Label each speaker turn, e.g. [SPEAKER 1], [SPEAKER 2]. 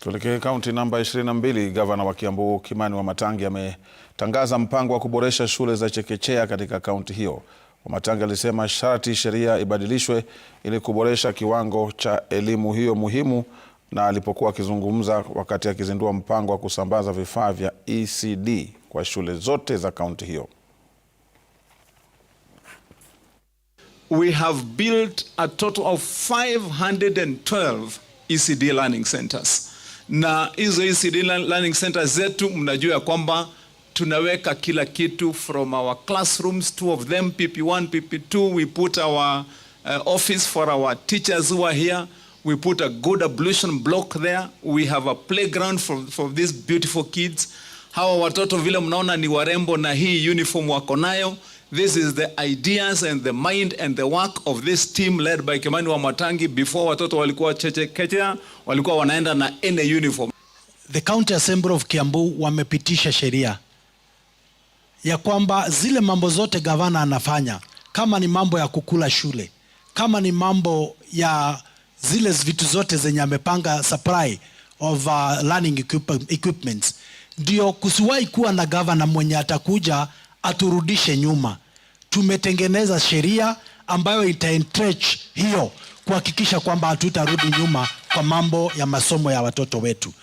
[SPEAKER 1] Tuelekee kaunti namba 22. Gavana wa Kiambu Kimani Wamatangi ametangaza mpango wa kuboresha shule za chekechea katika kaunti hiyo. Wamatangi alisema sharti sheria ibadilishwe ili kuboresha kiwango cha elimu hiyo muhimu, na alipokuwa akizungumza wakati akizindua mpango wa kusambaza vifaa vya ECD kwa shule zote za kaunti hiyo.
[SPEAKER 2] We have built a total of 512 ECD learning centers. Na hizo ECD learning centers zetu mnajua kwamba tunaweka kila kitu from our classrooms, 2 of them, PP1, PP2. We put our office for our teachers who are here. We put a good ablution block there. We have a playground for these beautiful kids. Hawa watoto vile mnaona ni warembo na hii uniform wako nayo. This is the ideas and the mind and the work of this team led by Kimani Wamatangi. Before watoto walikuwa chekechea, walikuwa wanaenda na any uniform.
[SPEAKER 3] The County Assembly of Kiambu wamepitisha sheria ya kwamba zile mambo zote gavana anafanya, kama ni mambo ya kukula shule, kama ni mambo ya zile vitu zote zenye amepanga supply of learning equipments, ndio kusiwahi kuwa na gavana mwenye atakuja aturudishe nyuma. Tumetengeneza sheria ambayo ita-entrench hiyo, kuhakikisha kwamba hatutarudi nyuma kwa mambo ya masomo ya watoto wetu.